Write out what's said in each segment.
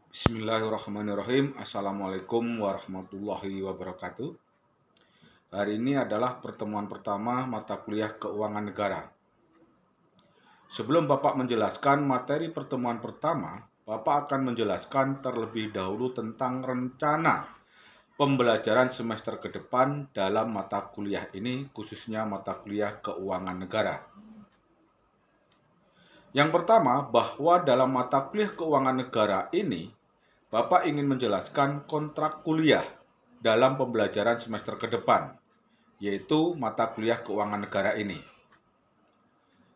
Bismillahirrahmanirrahim. Assalamualaikum warahmatullahi wabarakatuh. Hari ini adalah pertemuan pertama mata kuliah keuangan negara. Sebelum Bapak menjelaskan materi pertemuan pertama, Bapak akan menjelaskan terlebih dahulu tentang rencana pembelajaran semester ke depan dalam mata kuliah ini, khususnya mata kuliah keuangan negara. Yang pertama, bahwa dalam mata kuliah keuangan negara ini, Bapak ingin menjelaskan kontrak kuliah dalam pembelajaran semester ke depan, yaitu mata kuliah keuangan negara ini.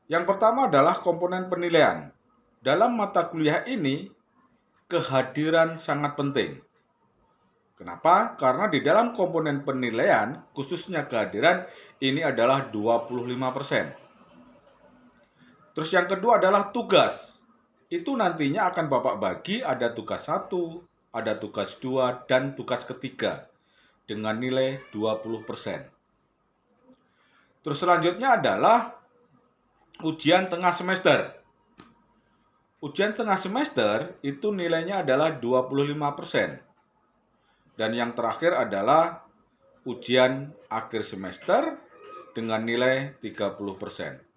Yang pertama adalah komponen penilaian. Dalam mata kuliah ini, kehadiran sangat penting. Kenapa? Karena di dalam komponen penilaian, khususnya kehadiran, ini adalah 25%. Terus yang kedua adalah tugas. Itu nantinya akan Bapak bagi, ada tugas 1, ada tugas 2, dan tugas ketiga dengan nilai 20%. Terus selanjutnya adalah ujian tengah semester. Ujian tengah semester itu nilainya adalah 25%. Dan yang terakhir adalah ujian akhir semester dengan nilai 30%.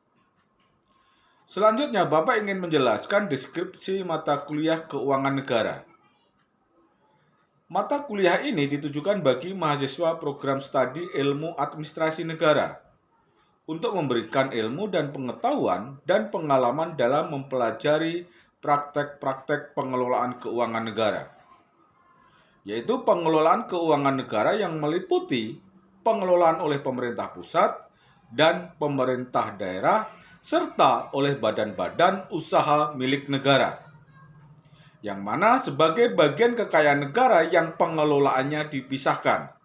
Selanjutnya, Bapak ingin menjelaskan deskripsi mata kuliah keuangan negara. Mata kuliah ini ditujukan bagi mahasiswa program studi ilmu administrasi negara untuk memberikan ilmu dan pengetahuan dan pengalaman dalam mempelajari praktek-praktek pengelolaan keuangan negara, yaitu pengelolaan keuangan negara yang meliputi pengelolaan oleh pemerintah pusat dan pemerintah daerah serta oleh badan-badan usaha milik negara, yang mana sebagai bagian kekayaan negara yang pengelolaannya dipisahkan.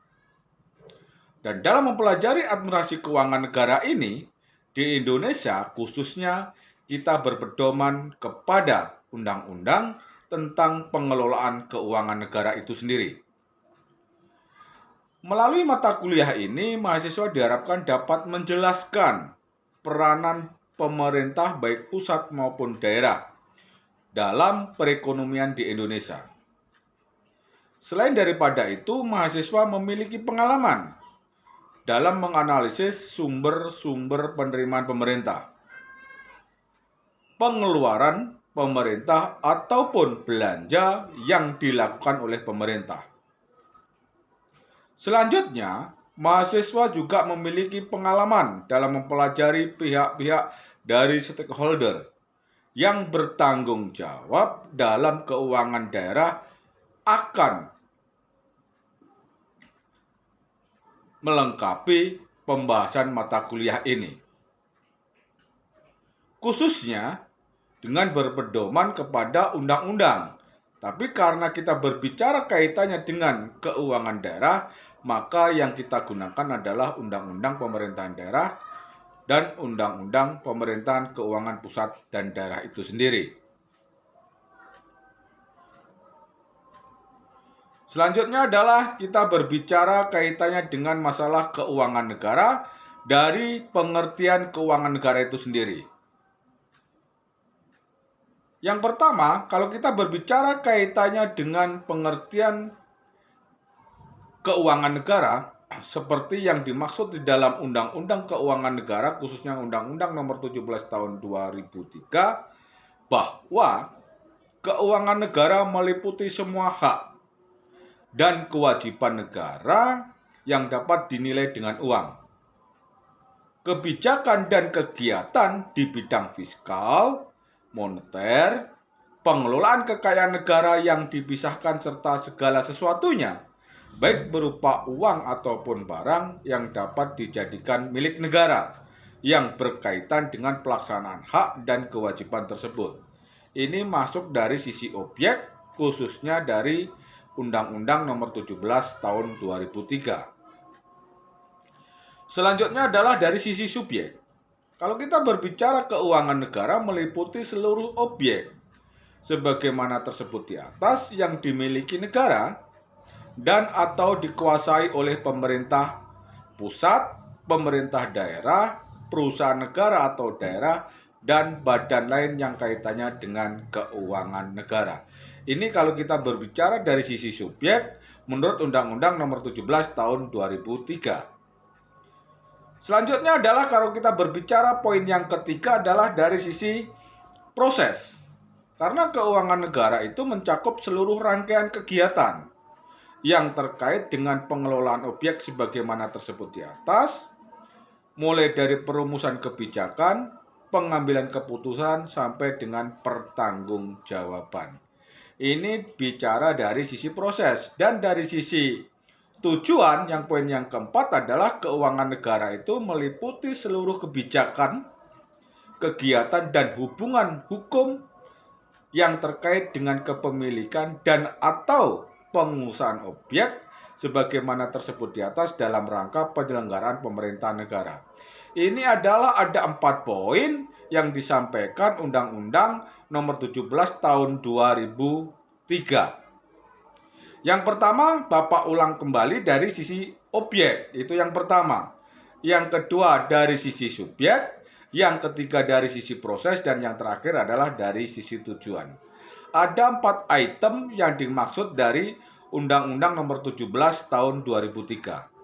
Dan dalam mempelajari administrasi keuangan negara ini, di Indonesia khususnya kita berpedoman kepada undang-undang tentang pengelolaan keuangan negara itu sendiri. Melalui mata kuliah ini, mahasiswa diharapkan dapat menjelaskan peranan pemerintah baik pusat maupun daerah dalam perekonomian di Indonesia. Selain daripada itu, mahasiswa memiliki pengalaman dalam menganalisis sumber-sumber penerimaan pemerintah, pengeluaran pemerintah ataupun belanja yang dilakukan oleh pemerintah. Selanjutnya, mahasiswa juga memiliki pengalaman dalam mempelajari pihak-pihak dari stakeholder yang bertanggung jawab dalam keuangan daerah akan melengkapi pembahasan mata kuliah ini, khususnya dengan berpedoman kepada undang-undang. Tapi karena kita berbicara kaitannya dengan keuangan daerah, maka yang kita gunakan adalah Undang-Undang Pemerintahan Daerah dan Undang-Undang Pemerintahan Keuangan Pusat dan Daerah itu sendiri. Selanjutnya adalah kita berbicara kaitannya dengan masalah keuangan negara dari pengertian keuangan negara itu sendiri. Yang pertama, kalau kita berbicara kaitannya dengan pengertian keuangan negara, seperti yang dimaksud di dalam Undang-Undang Keuangan Negara, khususnya Undang-Undang Nomor 17 Tahun 2003, bahwa keuangan negara meliputi semua hak dan kewajiban negara yang dapat dinilai dengan uang. Kebijakan dan kegiatan di bidang fiskal, moneter, pengelolaan kekayaan negara yang dipisahkan serta segala sesuatunya, baik berupa uang ataupun barang yang dapat dijadikan milik negara yang berkaitan dengan pelaksanaan hak dan kewajiban tersebut. Ini masuk dari sisi objek, khususnya dari Undang-Undang Nomor 17 Tahun 2003. Selanjutnya adalah dari sisi subjek. Kalau kita berbicara keuangan negara meliputi seluruh objek, sebagaimana tersebut di atas, yang dimiliki negara dan atau dikuasai oleh pemerintah pusat, pemerintah daerah, perusahaan negara atau daerah, dan badan lain yang kaitannya dengan keuangan negara. Ini kalau kita berbicara dari sisi subjek menurut Undang-Undang Nomor 17 Tahun 2003. Selanjutnya adalah kalau kita berbicara poin yang ketiga adalah dari sisi proses. Karena keuangan negara itu mencakup seluruh rangkaian kegiatan yang terkait dengan pengelolaan objek sebagaimana tersebut di atas, mulai dari perumusan kebijakan, pengambilan keputusan, sampai dengan pertanggungjawaban. Ini bicara dari sisi proses. Dan dari sisi tujuan, yang poin yang keempat adalah keuangan negara itu meliputi seluruh kebijakan, kegiatan, dan hubungan hukum yang terkait dengan kepemilikan dan atau pengusahaan objek sebagaimana tersebut di atas dalam rangka penyelenggaraan pemerintahan negara. Ini adalah ada 4 poin yang disampaikan Undang-Undang Nomor 17 Tahun 2003. Yang pertama, Bapak ulang kembali dari sisi objek, itu yang pertama. Yang kedua dari sisi subjek, yang ketiga dari sisi proses, dan yang terakhir adalah dari sisi tujuan. Ada 4 item yang dimaksud dari Undang-Undang Nomor 17 Tahun 2003.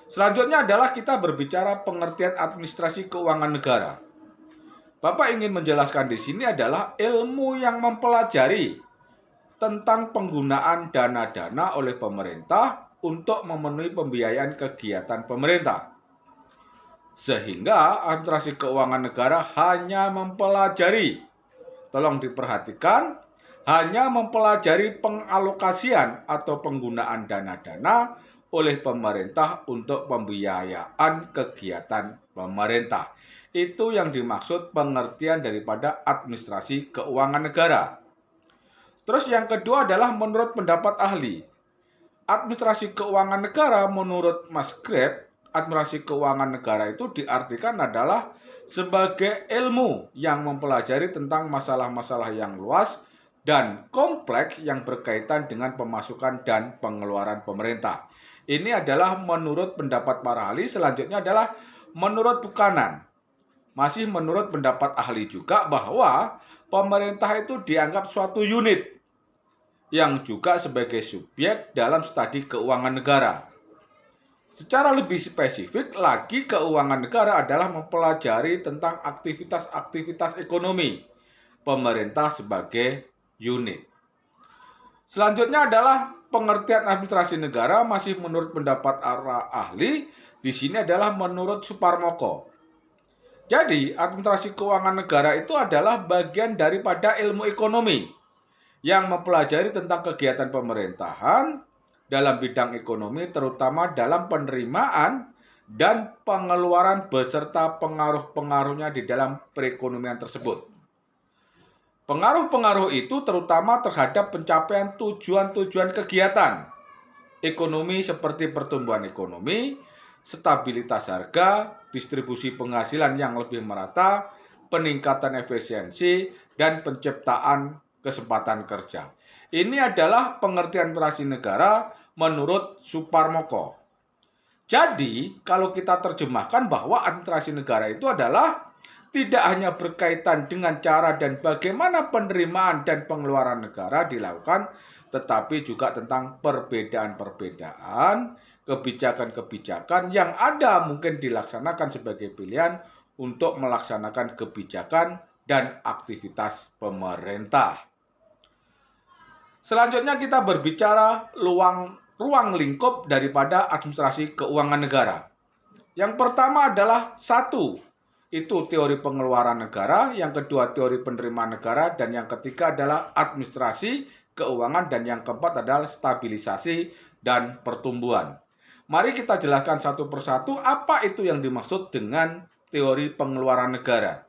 Selanjutnya adalah kita berbicara pengertian administrasi keuangan negara. Bapak ingin menjelaskan di sini adalah ilmu yang mempelajari tentang penggunaan dana-dana oleh pemerintah untuk memenuhi pembiayaan kegiatan pemerintah. Sehingga administrasi keuangan negara hanya mempelajari, tolong diperhatikan, hanya mempelajari pengalokasian atau penggunaan dana-dana oleh pemerintah untuk pembiayaan kegiatan pemerintah. Itu yang dimaksud pengertian daripada administrasi keuangan negara. Terus yang kedua adalah menurut pendapat ahli. Administrasi keuangan negara menurut Mas Greb, administrasi keuangan negara itu diartikan adalah sebagai ilmu yang mempelajari tentang masalah-masalah yang luas dan kompleks yang berkaitan dengan pemasukan dan pengeluaran pemerintah. Ini adalah menurut pendapat para ahli. Selanjutnya adalah menurut Buchanan. Masih menurut pendapat ahli juga bahwa pemerintah itu dianggap suatu unit yang juga sebagai subjek dalam studi keuangan negara. Secara lebih spesifik lagi, keuangan negara adalah mempelajari tentang aktivitas-aktivitas ekonomi pemerintah sebagai unit. Selanjutnya adalah pengertian administrasi negara, masih menurut pendapat para ahli. Di sini adalah menurut Suparmoko. Jadi, administrasi keuangan negara itu adalah bagian daripada ilmu ekonomi yang mempelajari tentang kegiatan pemerintahan dalam bidang ekonomi, terutama dalam penerimaan dan pengeluaran beserta pengaruh-pengaruhnya di dalam perekonomian tersebut. Pengaruh-pengaruh itu terutama terhadap pencapaian tujuan-tujuan kegiatan ekonomi seperti pertumbuhan ekonomi, stabilitas harga, distribusi penghasilan yang lebih merata, peningkatan efisiensi, dan penciptaan kesempatan kerja. Ini adalah pengertian administrasi negara menurut Suparmoko. Jadi, kalau kita terjemahkan bahwa administrasi negara itu adalah tidak hanya berkaitan dengan cara dan bagaimana penerimaan dan pengeluaran negara dilakukan, tetapi juga tentang perbedaan-perbedaan, kebijakan-kebijakan yang ada mungkin dilaksanakan sebagai pilihan untuk melaksanakan kebijakan dan aktivitas pemerintah. Selanjutnya kita berbicara ruang lingkup daripada administrasi keuangan negara. Yang pertama adalah 1, itu teori pengeluaran negara, yang kedua teori penerimaan negara, dan yang ketiga adalah administrasi keuangan, dan yang keempat adalah stabilisasi dan pertumbuhan. Mari kita jelaskan satu persatu apa itu yang dimaksud dengan teori pengeluaran negara.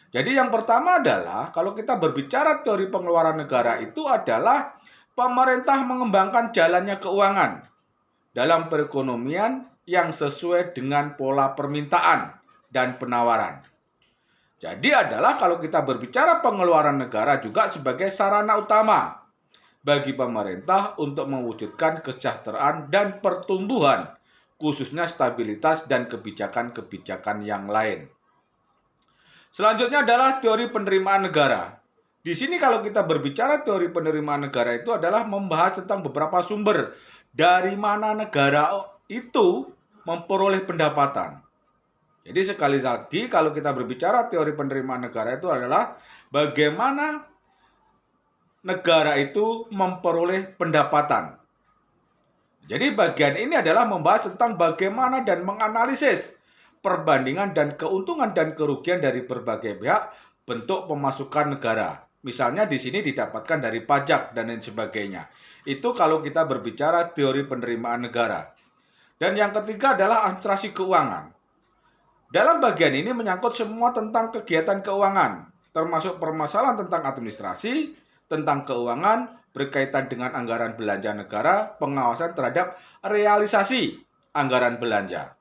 Jadi yang pertama adalah kalau kita berbicara teori pengeluaran negara itu adalah pemerintah mengembangkan jalannya keuangan dalam perekonomian yang sesuai dengan pola permintaan dan penawaran. Jadi adalah kalau kita berbicara pengeluaran negara juga sebagai sarana utama bagi pemerintah untuk mewujudkan kesejahteraan dan pertumbuhan, khususnya stabilitas dan kebijakan-kebijakan yang lain. Selanjutnya adalah teori penerimaan negara. Di sini kalau kita berbicara teori penerimaan negara itu adalah membahas tentang beberapa sumber dari mana negara itu memperoleh pendapatan. Jadi sekali lagi kalau kita berbicara teori penerimaan negara itu adalah bagaimana negara itu memperoleh pendapatan. Jadi bagian ini adalah membahas tentang bagaimana dan menganalisis perbandingan dan keuntungan dan kerugian dari berbagai pihak bentuk pemasukan negara. Misalnya di sini didapatkan dari pajak dan lain sebagainya. Itu kalau kita berbicara teori penerimaan negara. Dan yang ketiga adalah administrasi keuangan. Dalam bagian ini menyangkut semua tentang kegiatan keuangan, termasuk permasalahan tentang administrasi, tentang keuangan, berkaitan dengan anggaran belanja negara, pengawasan terhadap realisasi anggaran belanja.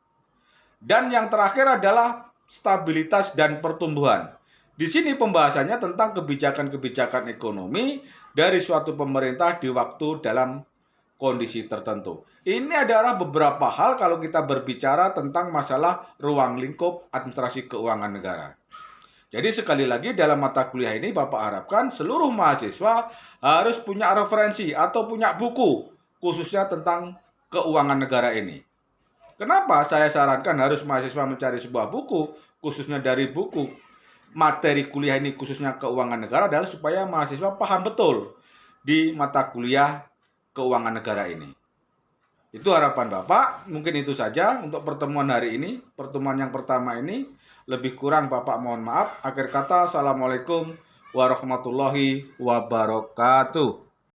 Dan yang terakhir adalah stabilitas dan pertumbuhan. Di sini pembahasannya tentang kebijakan-kebijakan ekonomi dari suatu pemerintah di waktu dalam kondisi tertentu. Ini adalah beberapa hal kalau kita berbicara tentang masalah ruang lingkup administrasi keuangan negara. Jadi sekali lagi dalam mata kuliah ini Bapak harapkan seluruh mahasiswa harus punya referensi atau punya buku khususnya tentang keuangan negara ini. Kenapa saya sarankan harus mahasiswa mencari sebuah buku khususnya dari buku materi kuliah ini khususnya keuangan negara adalah supaya mahasiswa paham betul di mata kuliah keuangan negara ini. Itu harapan Bapak, mungkin itu saja untuk pertemuan hari ini, pertemuan yang pertama ini. Lebih kurang Bapak mohon maaf. Akhir kata, Assalamualaikum warahmatullahi wabarakatuh.